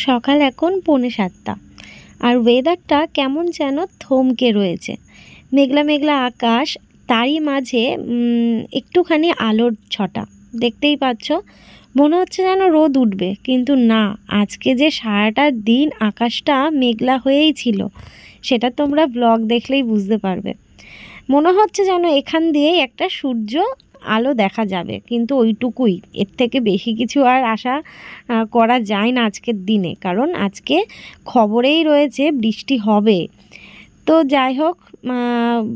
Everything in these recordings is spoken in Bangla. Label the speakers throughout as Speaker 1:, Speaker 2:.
Speaker 1: সকাল এখন 6:45 আর ওয়েদারটা কেমন যেন থমকে রয়েছে। মেঘলা মেঘলা আকাশ, তারই মাঝে একটুখানি আলোর ছটা দেখতেই পাচ্ছ। মনে হচ্ছে যেন রোদ উঠবে, কিন্তু না, আজকে যে সারাটা দিন আকাশটা মেঘলা হয়েই ছিল সেটা তোমরা ব্লগ দেখলেই বুঝতে পারবে। মনে হচ্ছে যেন এখান দিয়েই একটা সূর্য আলো দেখা যাবে, কিন্তু ওইটুকুই, এর থেকে বেশি কিছু আর আশা করা যায় না আজকের দিনে, কারণ আজকে খবরেই রয়েছে বৃষ্টি হবে। তো যাই হোক,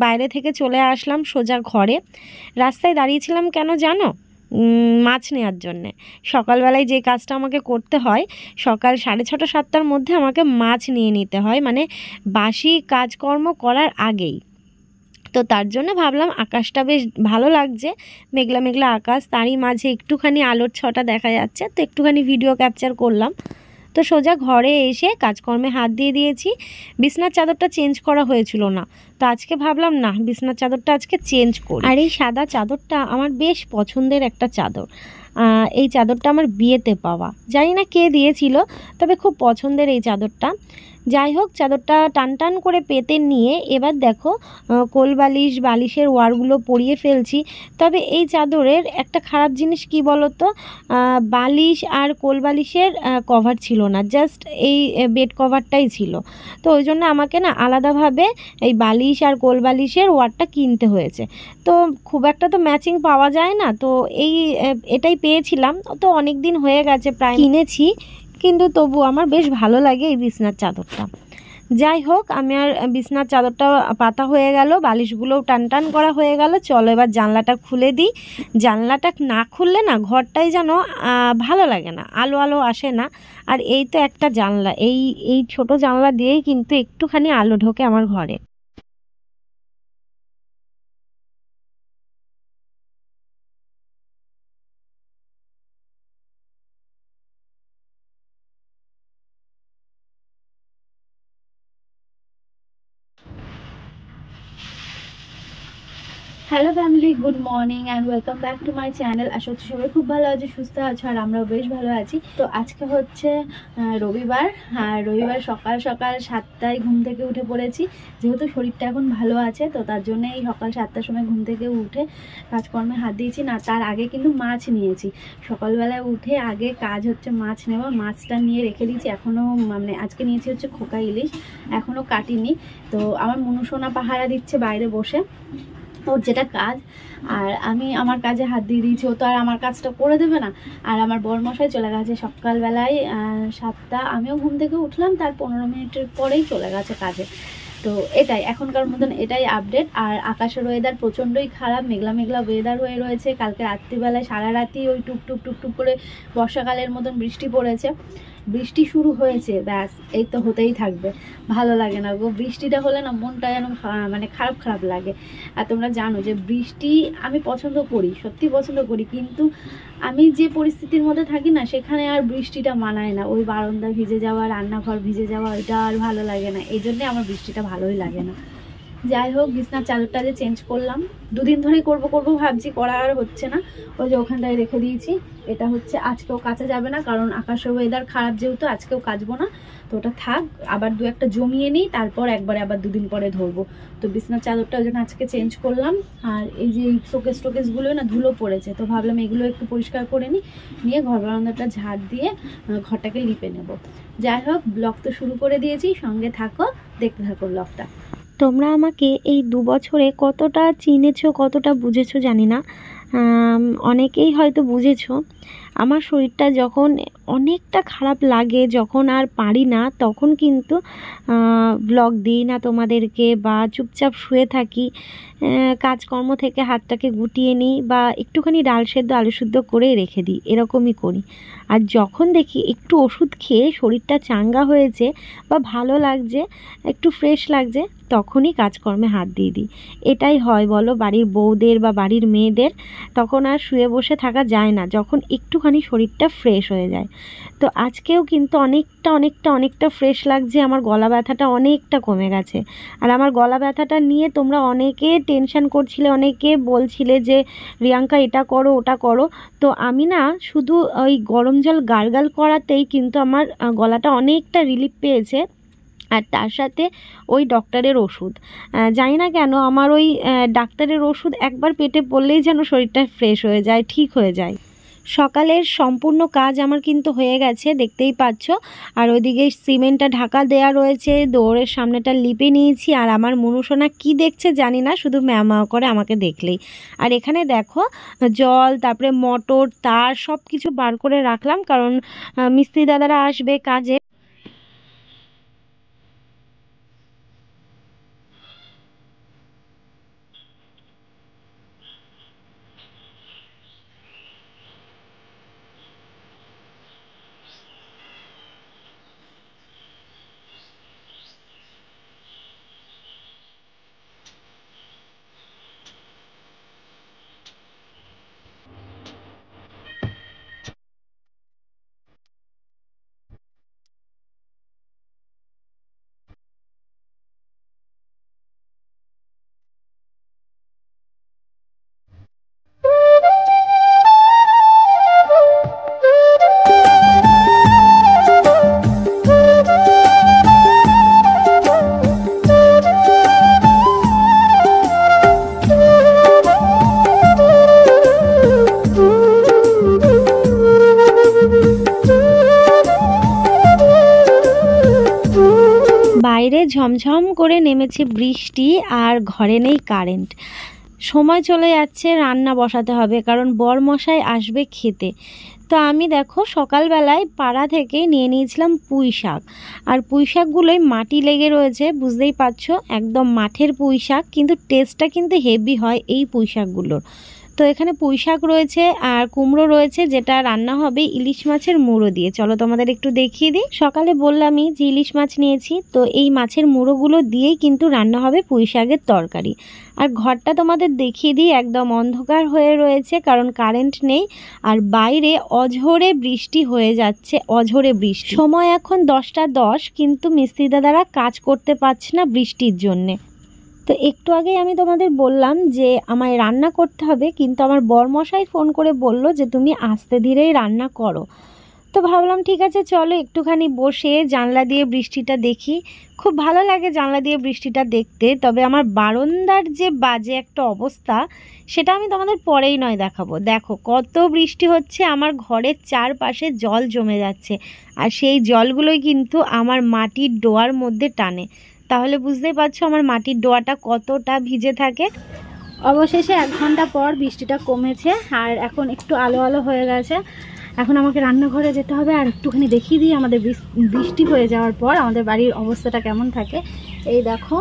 Speaker 1: বাইরে থেকে চলে আসলাম সোজা ঘরে। রাস্তায় দাঁড়িয়েছিলাম কেন জানো? মাছ নেওয়ার জন্যে। সকালবেলায় যে কাজটা আমাকে করতে হয়, সকাল 6:30 7টার মধ্যে আমাকে মাছ নিয়ে নিতে হয়, মানে বাসি কাজকর্ম করার আগেই। তো তার জন্য ভাবলাম আকাশটা বেশ ভালো লাগছে, মেঘলা মেঘলা আকাশ, তারই মাঝে একটুখানি আলোর ছটা দেখা যাচ্ছে, তো একটুখানি ভিডিও ক্যাপচার করলাম। তো সোজা ঘরে এসে কাজকর্মে হাত দিয়ে দিয়েছি। বিছনার চাদরটা চেঞ্জ করা হয়েছিল না, তো আজকে ভাবলাম না, বিছনার চাদরটা আজকে চেঞ্জ করি। আর এই সাদা চাদরটা আমার বেশ পছন্দের একটা চাদর। এই চাদরটা আমার বিয়েতে পাওয়া, জানি না কে দিয়েছিল, তবে খুব পছন্দের এই চাদরটা। যাই হোক, চাদরটা টান টান করে পেতে নিয়ে এবার দেখো কোলবালিশ বালিশের ওয়ারগুলো পরিয়ে ফেলছি। তবে এই চাদরের একটা খারাপ জিনিস কি বলো তো, বালিশ আর কোলবালিশের কভার ছিল না, জাস্ট এই বেড কভারটাই ছিল। তো ওই জন্য আমাকে না আলাদাভাবে এই বালিশ আর কোলবালিশের ওয়ারটা কিনতে হয়েছে। তো খুব একটা তো ম্যাচিং পাওয়া যায় না, তো এটাই পেয়েছিলাম। তো অনেক দিন হয়ে গেছে প্রায় কিনেছি, কিন্তু তবু আমার বেশ ভালো লাগে এই বিছনার চাদরটা। যাই হোক, আমি আর বিছনার চাদরটা পাতা হয়ে গেল, বালিশগুলোও টান টান করা হয়ে গেল। চলো এবার জানলাটা খুলে দিই। জানলাটা না খুললে না ঘরটাই যেন ভালো লাগে না, আলো আলো আসে না। আর এই তো একটা জানলা, এই ছোট জানলা দিয়েই কিন্তু একটুখানি আলো ঢোকে আমার ঘরে।
Speaker 2: Hello family, good morning and welcome back to my channel. আশা করছি সবাই খুব ভালো আছে, সুস্থ আছে, আর আমরাও বেশ ভালো আছি। তো আজকে হচ্ছে রবিবার, আর রবিবার সকাল সকাল 7টায় ঘুম থেকে উঠে পড়েছি। যেহেতু শরীরটা এখন ভালো আছে, তো তার জন্য এই সকাল 7টার সময় ঘুম থেকে উঠে কাজকর্মে হাত দিয়েছি। না, তার আগে কিন্তু মাছ নিয়েছি। সকালবেলায় উঠে আগে কাজ হচ্ছে মাছ নেওয়া। মাছটা নিয়ে রেখে দিয়েছি, এখনও মানে আজকে নিয়েছি হচ্ছে খোকা ইলিশ, এখনও কাটিনি। তো আমার মনুসোনা পাহারা দিচ্ছে বাইরে বসে, ওর যেটা কাজ, আর আমি আমার কাজে হাত দিয়ে দিয়েছি। ও তো আর আমার কাজটা করে দেবে না। আর আমার বরমশাই চলে গেছে সকালবেলায় 7টা, আমিও ঘুম থেকে উঠলাম তার 15 মিনিটের পরেই চলে গেছে কাজে। তো এটাই এখনকার মতন, এটাই আপডেট। আর আকাশের ওয়েদার প্রচণ্ডই খারাপ, মেঘলা মেঘলা ওয়েদার হয়ে রয়েছে। কালকে রাত্রিবেলায় সারা রাতি ওই টুকটুক টুকটুক করে বর্ষাকালের মতন বৃষ্টি পড়েছে। বৃষ্টি শুরু হয়েছে, ব্যাস এই তো হতেই থাকবে। ভালো লাগে না গো, বৃষ্টিটা হলে না মনটা যেন মানে খারাপ খারাপ লাগে। আর তোমরা জানো যে বৃষ্টি আমি পছন্দ করি, সত্যি পছন্দ করি, কিন্তু আমি যে পরিস্থিতির মধ্যে থাকি না, সেখানে আর বৃষ্টিটা মানায় না। ওই বারান্দা ভিজে যাওয়া, রান্নাঘর ভিজে যাওয়া, ওইটা আর ভালো লাগে না। এই জন্যে আমার বৃষ্টিটা ভালোই লাগে না। যাই হোক, বিছনার চাদরটা যে চেঞ্জ করলাম, দুদিন ধরেই করবো করবো ভাবছি, করা আর হচ্ছে না। ওই যে ওখানটায় রেখে দিয়েছি। এটা হচ্ছে আজকেও কাচা যাবে না, কারণ আকাশের ওয়েদার খারাপ যেহেতু, আজকেও কাচবো না। তো ওটা থাক, আবার দু একটা জমিয়ে নিই, তারপর একবারে আবার দুদিন পরে ধরবো। তো বিছনার চাদরটা ওই জন্য আজকে চেঞ্জ করলাম। আর এই যে শোকেসগুলো না ধুলো পড়েছে, তো ভাবলাম এগুলো একটু পরিষ্কার করে নিয়ে ঘর বারান্দাটা ঝাড় দিয়ে ঘরটাকে লিপে নেব। যাই হোক, ব্লগ তো শুরু করে দিয়েছি, সঙ্গে থাকো, দেখতে থাকো ব্লগটা।
Speaker 1: তোমরা আমাকে এই 2 বছরে কতটা চিনেছো, কতটা বুঝেছো জানি না। অনেকেই হয়তো বুঝেছো। আমার শরীরটা যখন অনেকটা খারাপ লাগে, যখন আর পারি না, তখন কিন্তু ব্লগ দিই না তোমাদেরকে, বা চুপচাপ শুয়ে থাকি, কাজকর্ম থেকে হাতটাকে গুটিয়ে নিই, বা একটুখানি ডাল সেদ্ধ আলু সেদ্ধ করে রেখে দিই, এরকমই করি। আর যখন দেখি একটু ওষুধ খেয়ে শরীরটা চাঙ্গা হয়েছে বা ভালো লাগছে, একটু ফ্রেশ লাগছে, তখনই কাজকর্মে হাত দিয়ে দিই। এটাই হয় বলো বাড়ির বউদের বা বাড়ির মেয়েদের, তখন আর শুয়ে বসে থাকা যায় না যখন একটুখানি শরীরটা ফ্রেশ হয়ে যায়। তো আজকেও কিন্তু অনেকটা ফ্রেশ লাগছে, আমার গলা ব্যথাটা অনেকটা কমে গেছে। আর আমার গলা ব্যথাটা নিয়ে তোমরা অনেকে টেনশন করছিলে, অনেকে বলছিলে যে রিয়াঙ্কা এটা করো ওটা করো। তো আমি না শুধু ওই গরম জল গার্গল করাতেই কিন্তু আমার গলাটা অনেকটা রিলিফ পেয়েছে। আর তার সাথে ওই ডক্টরের ওষুধ, জানি না কেন আমার ওই ডাক্তারের ওষুধ একবার পেটে পড়লেই যেন শরীরটা ফ্রেশ হয়ে যায়, ঠিক হয়ে যায়। সকালের সম্পূর্ণ কাজ আমার কিন্তু হয়ে গেছে, দেখতেই পাচ্ছ। আর ওইদিকে সিমেন্টটা ঢাকা দেয়া রয়েছে, দৌড়ের সামনেটা লিপে নিয়েছি। আর আমার মনুষোনা কি দেখছে জানি না, শুধু ম্যাও করে আমাকে দেখলেই। আর এখানে দেখো জল, তারপরে মোটর, তার সব কিছু বার করে রাখলাম, কারণ মিস্ত্রি দাদারা আসবে কাজে। বাইরে ঝমঝম করে নেমেছে বৃষ্টি, আর ঘরে নেই কারেন্ট। সময় চলে যাচ্ছে, রান্না বসাতে হবে, কারণ বরমশাই আসবে খেতে। তো আমি দেখো সকালবেলায় পাড়া থেকে নিয়ে নিয়েছিলাম পুঁই শাক। আর পুঁই শাকগুলোই মাটি লেগে রয়েছে, বুঝতেই পারছো, একদম মাঠের পুঁই শাক, কিন্তু টেস্টটা কিন্তু হেভি হয় এই পুঁই শাকগুলোর। তো এখানে পুঁই শাক রয়েছে আর কুমড়ো রয়েছে, যেটা রান্না হবে ইলিশ মাছের মুড়ো দিয়ে। চলো তোমাদের একটু দেখিয়ে দিই। সকালে বললামই যে ইলিশ মাছ নিয়েছি, তো এই মাছের মুড়োগুলো দিয়েই কিন্তু রান্না হবে পুঁই শাকের তরকারি। আর ঘরটা তোমাদের দেখিয়ে দিই, একদম অন্ধকার হয়ে রয়েছে, কারণ কারেন্ট নেই। আর বাইরে অঝোরে বৃষ্টি হয়ে যাচ্ছে, অঝোরে বৃষ্টি। সময় এখন 10টা 10, কিন্তু মিস্ত্রি দাদারা কাজ করতে পারছে না বৃষ্টির জন্যে। তো একটু আগেই আমি তোমাদের বললাম যে আমায় রান্না করতে হবে, কিন্তু আমার বরমশাই ফোন করে বলল যে তুমি আস্তে ধীরেই রান্না করো। তো ভাবলাম ঠিক আছে, চলো একটুখানি বসে জানলা দিয়ে বৃষ্টিটা দেখি। খুব ভালো লাগে জানলা দিয়ে বৃষ্টিটা দেখতে, তবে আমার বারান্দার যে বাজে একটা অবস্থা, সেটা আমি তোমাদের পরেই নয় দেখাবো। দেখো কত বৃষ্টি হচ্ছে, আমার ঘরের চারপাশে জল জমে যাচ্ছে, আর সেই জলগুলোই কিন্তু আমার মাটির ডোয়ার মধ্যে টানে। তাহলে বুঝতেই পারছো আমার মাটির ডোয়াটা কতটা ভিজে থাকে।
Speaker 2: অবশেষে 1 ঘন্টা পর বৃষ্টিটা কমেছে, আর এখন একটু আলো আলো হয়ে গেছে। এখন আমাকে রান্নাঘরে যেতে হবে, আর একটুখানি দেখিয়ে দিই আমাদের বৃষ্টি হয়ে যাওয়ার পর আমাদের বাড়ির অবস্থাটা কেমন থাকে। এই দেখো,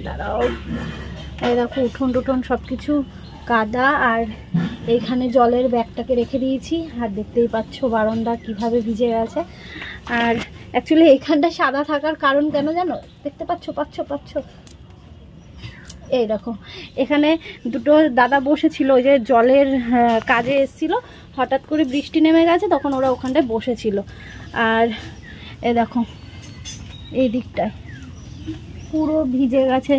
Speaker 2: দাঁড়াও, এই দেখো উঠোন টুঠোন সব কিছু কাদা, আর এইখানে জলের ব্যাগটাকে রেখে দিয়েছি। আর দেখতেই পাচ্ছ বারান্দা কিভাবে ভিজে গেছে। আর অ্যাকচুয়ালি এইখানটা সাদা থাকার কারণ কেন জানো? দেখতে পাচ্ছ এই দেখো, এখানে দুটো দাদা বসেছিল, ওই যে জলের কাজে এসেছিল, হঠাৎ করে বৃষ্টি নেমে গেছে, তখন ওরা ওখানটায় বসেছিল। আর এই দেখো এই দিকটায় পুরো ভিজে গেছে।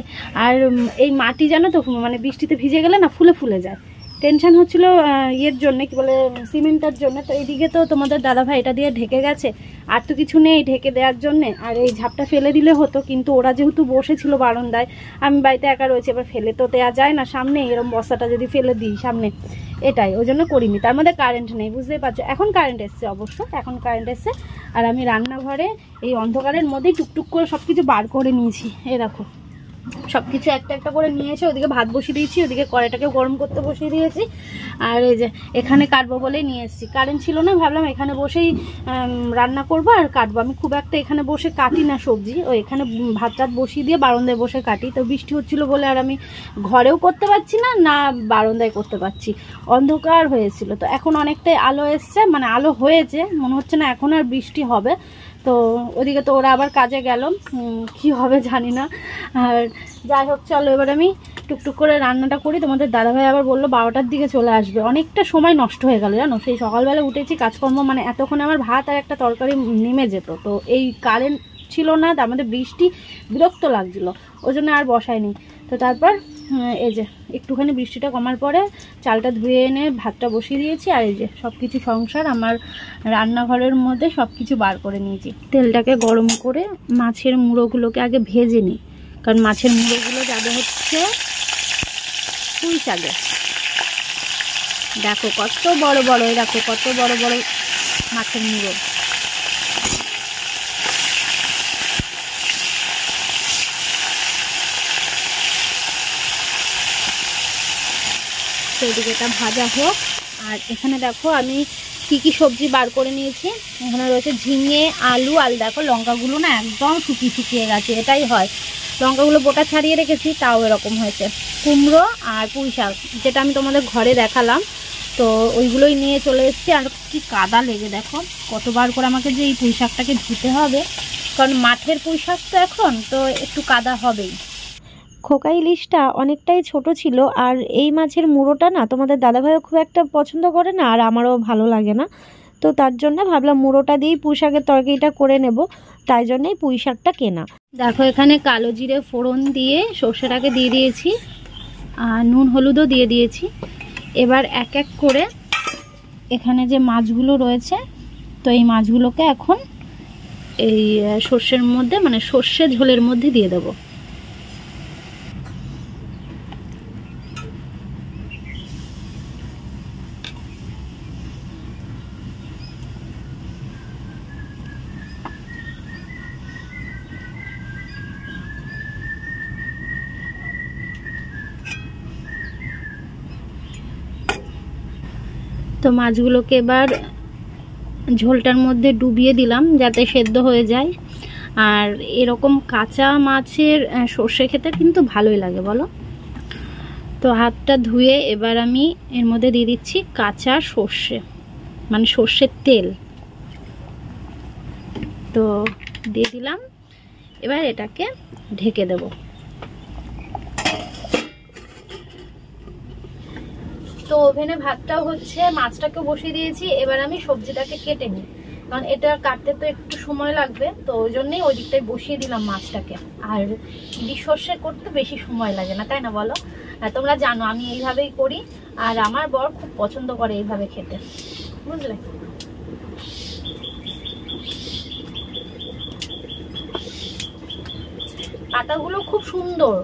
Speaker 2: আর এই মাটি জানো তো, মানে বৃষ্টিতে ভিজে গেলে না ফুলে যায়। টেনশন হচ্ছিল ইয়ের জন্য, কি বলে, সিমেন্টের জন্য। তো এইদিকে তো তোমাদের দাদাভাই এটা দিয়ে ঢেকে গেছে, আর তো কিছু নেই ঢেকে দেওয়ার জন্যে। আর এই ঝাপটা ফেলে দিলে হতো, কিন্তু ওরা যেহেতু বসেছিল বারান্দায়, আমি বাড়িতে একা রয়েছে, এবার ফেলে তো দেওয়া যায় না সামনে, এরকম বস্তাটা যদি ফেলে দিই সামনে, এটাই ওই জন্য করিনি। তার মধ্যে কারেন্ট নেই, বুঝতেই পারছো। এখন কারেন্ট এসছে, অবশ্য এখন কারেন্ট এসছে। আর আমি রান্নাঘরে এই অন্ধকারের মধ্যেই টুকটুক করে সব কিছু বার করে নিয়েছি। এই দেখো সব কিছু একটা একটা করে নিয়েছে, ওদিকে ভাত বসিয়ে দিয়েছি, ওদিকে কড়াইটাকে গরম করতে বসিয়ে দিয়েছি। আর এই যে এখানে কাটবো বলেই নিয়ে এসেছি, কারেন্ট ছিল না, ভাবলাম এখানে বসেই রান্না করবো আর কাটবো। আমি খুব একটা এখানে বসে কাটি না সবজি, ও এখানে ভাত টাত বসিয়ে দিয়ে বারান্দায় বসে কাটি। তো বৃষ্টি হচ্ছিলো বলে আর আমি ঘরেও করতে পারছি না, না বারান্দায় করতে পারছি, অন্ধকার হয়েছিল। তো এখন অনেকটাই আলো এসছে, মানে আলো হয়েছে, মনে হচ্ছে না এখন আর বৃষ্টি হবে। তো ওদিকে তো ওরা আবার কাজে গেল, কি হবে জানি না। আর যাই হোক চলো এবার আমি টুকটুক করে রান্নাটা করি। তোমাদের দাদাভাই আবার বললো 12টার দিকে চলে আসবে, অনেকটা সময় নষ্ট হয়ে গেল জানো। সেই সকালবেলা উঠেছি কাজকর্ম, মানে এতক্ষণে আমার ভাত আর একটা তরকারি নেমে যেত। তো এই কারেন্ট ছিল না, তার মধ্যে বৃষ্টি, বিরক্ত লাগছিলো, ওই জন্য আর বসায়নি। তো তারপর এই যে একটুখানি বৃষ্টিটা কমার পরে চালটা ধুয়ে এনে ভাতটা বসিয়ে দিয়েছি। আর এই যে সব কিছু সংসার আমার রান্নাঘরের মধ্যে সব কিছু বার করে নিয়েছি। তেলটাকে গরম করে মাছের মুড়োগুলোকে আগে ভেজে নিই, কারণ মাছের মুড়োগুলো যাবে হচ্ছে পুঁই শাকে। দেখো কত বড় বড়, দেখো কত বড় বড় মাছের মুড়ো। এদিকে এটা ভাজা হোক। আর এখানে দেখো আমি কি কি সবজি বার করে নিয়েছি। এখানে রয়েছে ঝিঙে, আলু, আর দেখো লঙ্কাগুলো না একদম শুকিয়ে গেছে, এটাই হয়, লঙ্কাগুলো বোটা ছাড়িয়ে রেখেছি তাও এরকম হয়েছে। কুমড়ো আর পুঁই শাক, যেটা আমি তোমাদের ঘরে দেখালাম, তো ওইগুলোই নিয়ে চলে এসেছি। আর কি কাদা লেগে, দেখো কতবার করে আমাকে যে এই পুঁই শাকটাকে ধুতে হবে, কারণ মাঠের পুঁই শাক তো এখন তো একটু কাদা হবেই।
Speaker 1: খোকা ইলিশটা অনেকটাই ছোট ছিল, আর এই মাছের মুড়োটা না তোমাদের দাদাভাইও খুব একটা পছন্দ করে না, আর আমারও ভালো লাগে না। তো তার জন্য ভাবলাম মুড়োটা দিয়েই পুঁই শাকের তরকারিটা করে নেব, তাই জন্যই পুঁই শাকটা কেনা।
Speaker 2: দেখো এখানে কালো জিরে ফোড়ন দিয়ে সর্ষেটাকে দিয়ে দিয়েছি, আর নুন হলুদও দিয়ে দিয়েছি। এবার এক এক করে এখানে যে মাছগুলো রয়েছে, তো এই মাছগুলোকে এখন এই সর্ষের মধ্যে, মানে সর্ষে ঝোলের মধ্যে দিয়ে দেবো। তো মাছগুলোকে এবার ঝোলটার মধ্যে ডুবিয়ে দিলাম যাতে সেদ্ধ হয়ে যায়। আর এরকম কাঁচা মাছের সর্ষে খেতে কিন্তু ভালোই লাগে বলো। তো হাতটা ধুয়ে এবার আমি এর মধ্যে দিয়ে দিচ্ছি কাঁচা সর্ষে, মানে সর্ষের তেল। তো দিয়ে দিলাম, এবার এটাকে ঢেকে দেব। তো ওভেনে ভাতটাও হচ্ছে, মাছটাকে বসিয়ে দিয়েছি। এবার আমি সবজিটাকে কেটে নিই, কারণ এটা কাটতে তো একটু সময় লাগবে, তো ওই জন্যই ওই দিকটায় বসিয়ে দিলাম মাছটাকে। আর ইলিশ সর্ষে করতে বেশি সময় লাগে না, তাই না বলো? তোমরা জানো আমি এইভাবেই করি, আর আমার বর খুব পছন্দ করে এইভাবে খেতে, বুঝলে। পাতাগুলো খুব সুন্দর,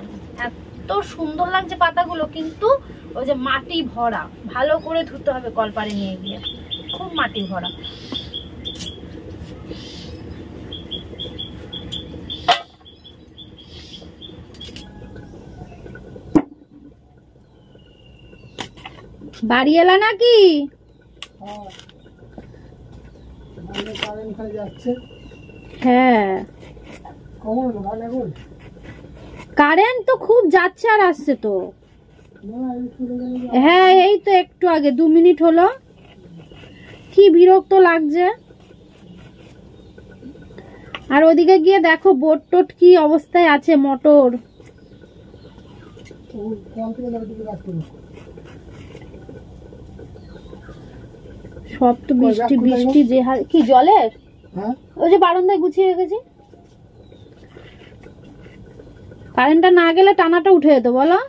Speaker 2: এত সুন্দর লাগছে পাতাগুলো, কিন্তু ওই যে মাটি ভরা, ভালো করে ধুতে হবে কলপারে নিয়ে গিয়ে, খুব মাটি ভরা। বাড়ি এলা নাকি? হ্যাঁ কারেন্ট তো খুব যাচ্ছে আর আসছে তো। হ্যাঁ এই তো একটু আগে 2 মিনিট হলো, কি বিরক্ত লাগছে। আর ওদিকে গিয়ে দেখো বোট টোট কি অবস্থায় আছে, মটর। সব তো বৃষ্টি বৃষ্টি যে হার, কি জলের, ওই যে বারান্দায় গুছিয়ে রেখেছি। কারেন্টটা না গেলে টানাটা উঠে যেত বলো।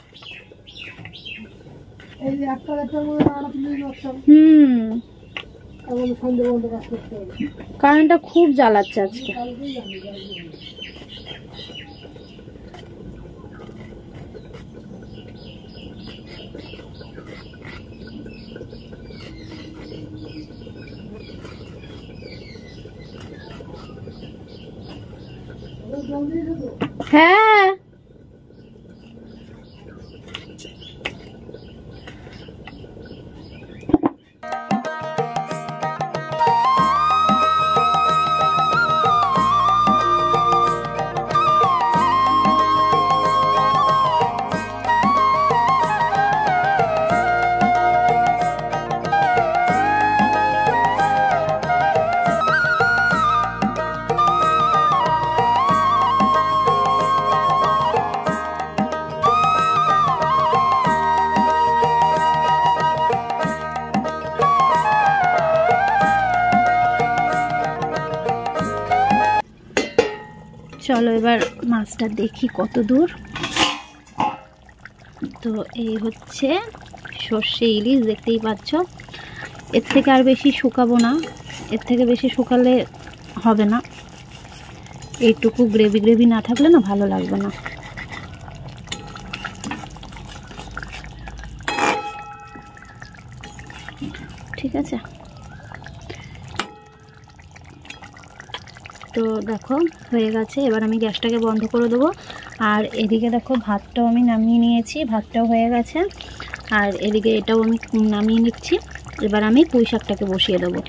Speaker 2: কারেন্টটা খুব জ্বালাচ্ছে আজকে। হ্যাঁ চলো এবার মাছটা দেখি কত দূর। তো এই হচ্ছে সর্ষে ইলিশ, দেখতেই পাচ্ছ। এর থেকে আর বেশি শুকাবো না, এর থেকে বেশি শুকালে হবে না। এইটুকু গ্রেভি গ্রেভি না থাকলে না ভালো লাগবে না। ঠিক আছে, তো দেখো হয়ে গেছে। এবার আমি গ্যাসটাকে বন্ধ করে দেবো। আর এদিকে দেখো ভাতটাও আমি নামিয়ে নিয়েছি, ভাতটাও হয়ে গেছে। আর এদিকে এটাও আমি নামিয়ে নিচ্ছি। এবার আমি পুঁই শাকটাকে বসিয়ে দেবো।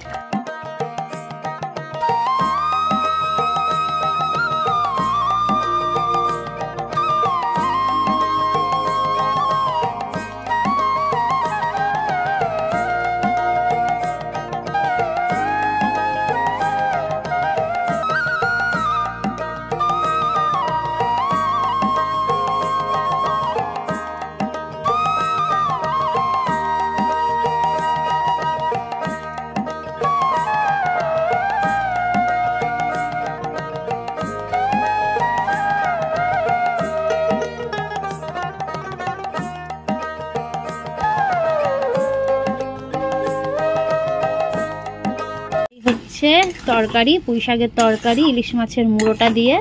Speaker 2: তরকারি, পুঁই শাকের তরকারি ইলিশ মাছের মুড়োটা দিয়ে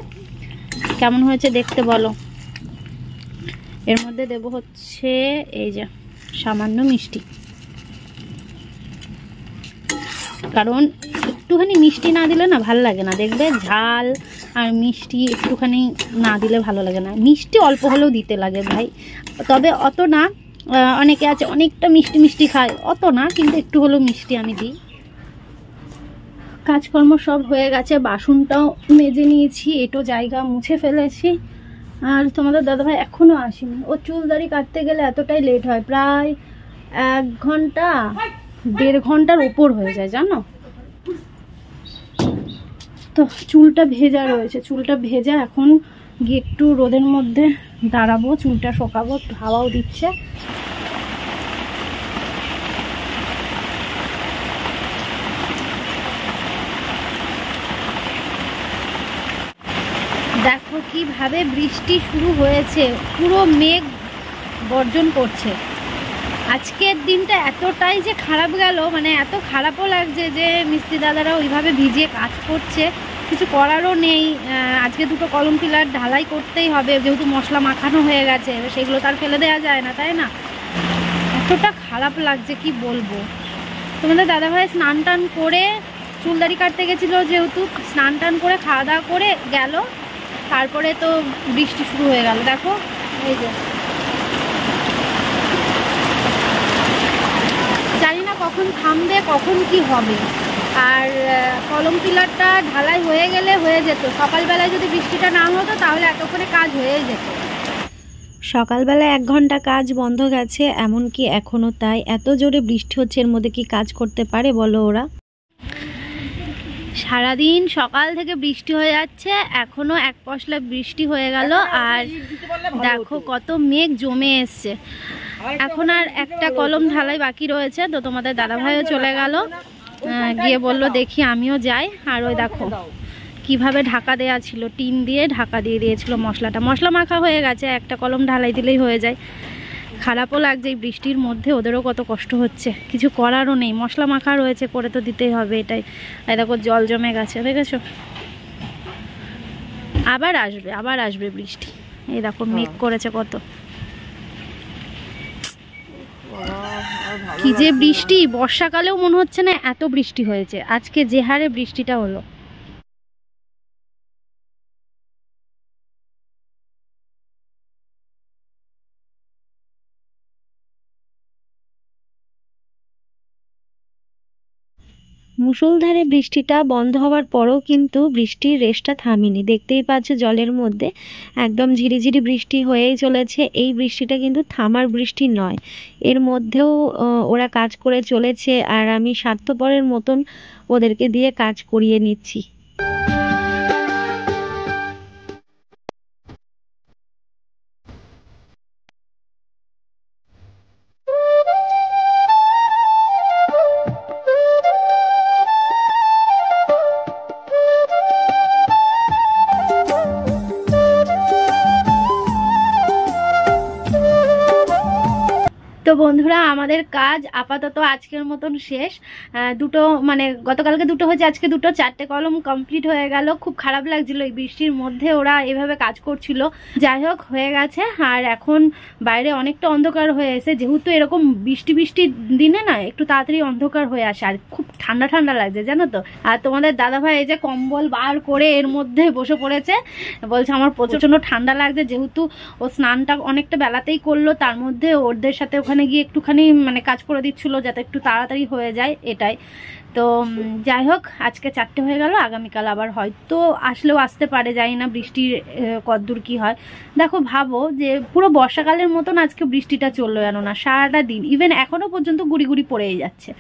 Speaker 2: কেমন হয়েছে দেখতে বলো। এর মধ্যে দেব হচ্ছে এই যে সামান্য মিষ্টি, কারণ একটুখানি মিষ্টি না দিলে না ভালো লাগে না। দেখবে ঝাল আর মিষ্টি একটুখানি না দিলে ভালো লাগে না। মিষ্টি অল্প হলেও দিতে লাগে ভাই, তবে অত না। অনেকে আছে অনেকটা মিষ্টি মিষ্টি খায়, অত না, কিন্তু একটু হলেও মিষ্টি আমি দিই। কাজকর্ম সব হয়ে গেছে, বাসনটাও মেজে নিয়েছি, এটো জায়গা মুছে ফেলেছি। আর তোমাদের দাদাভাই এখনও আসেনি। ও চুল দাড়ি কাটতে গেলে এতটাই লেট হয়, প্রায় 1 ঘন্টা 1.5 ঘন্টার ওপর হয়ে যায় জানো তো। চুলটা ভেজা রয়েছে, চুলটা ভেজা। এখন গিয়ে একটু রোদের মধ্যে দাঁড়াবো, চুলটা শোকাবো, হাওয়াও দিচ্ছে। দেখো কিভাবে বৃষ্টি শুরু হয়েছে, পুরো মেঘ গর্জন করছে। আজকের দিনটা এতটাই যে খারাপ গেল, মানে এত খারাপও লাগছে যে মিস্ত্রি দাদারা ওইভাবে ভিজিয়ে কাজ করছে, কিছু করারও নেই। আজকে 2টো কলম পিলার ঢালাই করতেই হবে, যেহেতু মশলা মাখানো হয়ে গেছে, সেগুলো তার ফেলে দেওয়া যায় না, তাই না? এতটা খারাপ লাগছে কি বলবো। তোমাদের দাদাভাই স্নান টান করে চুল দাড়ি কাটতে গেছিলো, যেহেতু স্নান টান করে খাওয়া দাওয়া করে গেল, তারপরে তো বৃষ্টি শুরু হয়ে গেল। দেখো এই যে, জানি না কখন থামবে, কখন কি হবে। আর কলম পিলারটা ঢালাই হয়ে গেলে হয়ে যেত, সকালবেলায় যদি বৃষ্টিটা না হতো তাহলে এতক্ষণে কাজ হয়ে যেত।
Speaker 1: সকালবেলা 1 ঘন্টা কাজ বন্ধ গেছে, এমনকি এখনও তাই। এত জোরে বৃষ্টি হচ্ছে, এর মধ্যে কি কাজ করতে পারে বলো ওরা?
Speaker 2: সারাদিন সকাল থেকে বৃষ্টি হয়ে যাচ্ছে, এখনো এক পশলা বৃষ্টি হয়ে গেল। আর দেখো কত মেঘ জমে এসছে। এখন আর একটা কলম ঢালাই বাকি রয়েছে, তো তোমাদের দাদাভাইও চলে গেল, গিয়ে বলল দেখি আমিও যাই। আর ওই দেখো কিভাবে ঢাকা দেয়া ছিল, টিন দিয়ে ঢাকা দিয়ে দিয়েছিল মশলাটা। মশলা মাখা হয়ে গেছে, একটা কলম ঢালাই দিলেই হয়ে যায়। খারাপও লাগছে এই বৃষ্টির মধ্যে, ওদেরও কত কষ্ট হচ্ছে, কিছু করারও নেই। মশলা মাখা রয়েছে, করে তো দিতেই হবে এটাই। এই দেখো জল জমে গেছে, দেখেছো? আবার আসবে, আবার আসবে বৃষ্টি। এই দেখো মেঘ করেছে কত, কি যে বৃষ্টি। বর্ষাকালেও মনে হচ্ছে না এত বৃষ্টি হয়েছে আজকে, যে হারে বৃষ্টিটা হলো।
Speaker 1: মুষলধারে বৃষ্টিটা বন্ধ হওয়ার পরেও কিন্তু বৃষ্টির রেশটা থামেনি। দেখতেই পাচ্ছ জলের মধ্যে একদম ঝিরিঝিরি বৃষ্টি হয়েই চলেছে। এই বৃষ্টিটা কিন্তু থামার বৃষ্টি নয়, এর মধ্যেও ওরা কাজ করে চলেছে। আর আমি স্বার্থপরের মতন ওদেরকে দিয়ে কাজ করিয়ে নিচ্ছি।
Speaker 2: তো বন্ধুরা আমাদের কাজ আপাতত আজকের মতন শেষ। দুটো মানে গতকালকে দুটো হয়েছে, আজকে দুটো, 4টে কলম কমপ্লিট হয়ে গেল। খুব খারাপ লাগছিল এই বৃষ্টির মধ্যে ওরা এভাবে কাজ করছিল। যাই হোক হয়ে গেছে। আর এখন বাইরে অনেকটা অন্ধকার হয়ে এসে, যেহেতু এরকম বৃষ্টির দিনে না একটু তাড়াতাড়ি অন্ধকার হয়ে আসে, আর খুব ঠান্ডা ঠান্ডা লাগছে জানো তো। আর তোমাদের দাদাভাই এই যে কম্বল বার করে এর মধ্যে বসে পড়েছে, বলছে আমার প্রচন্ড ঠান্ডা লাগছে। যেহেতু ও স্নানটা অনেকটা বেলাতেই করলো, তার মধ্যে ওদের সাথে ওখানে গিয়ে একটুখানি মানে কাজ করে দিচ্ছিল যাতে একটু তাড়াতাড়ি হয়ে যায়, এটাই। তো যাই হোক আজকে 4টে হয়ে গেল, আগামীকাল আবার হয়তো আসলেও আসতে পারে, জানি না বৃষ্টির কতদূর কি হয়। দেখো ভাবো যে পুরো বর্ষাকালের মতন আজকে বৃষ্টিটা চললো, জানো না, সারাটা দিন, ইভেন এখনো পর্যন্ত গুড়ি গুড়ি পড়েই যাচ্ছে।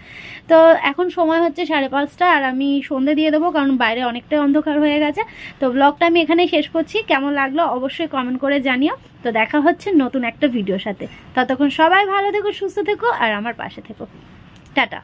Speaker 2: তো এখন সময় হচ্ছে 5:30, আর আমি সন্ধে দিয়ে দেবো কারণ বাইরে অনেকটাই অন্ধকার হয়ে গেছে। তো ব্লগটা আমি এখানেই শেষ করছি। কেমন লাগলো অবশ্যই কমেন্ট করে জানিও। তো দেখা হচ্ছে নতুন একটা ভিডিওর সাথে। ততক্ষণ সবাই ভালো থেকো, সুস্থ থেকো, আর আমার পাশে থেকো। টাটা।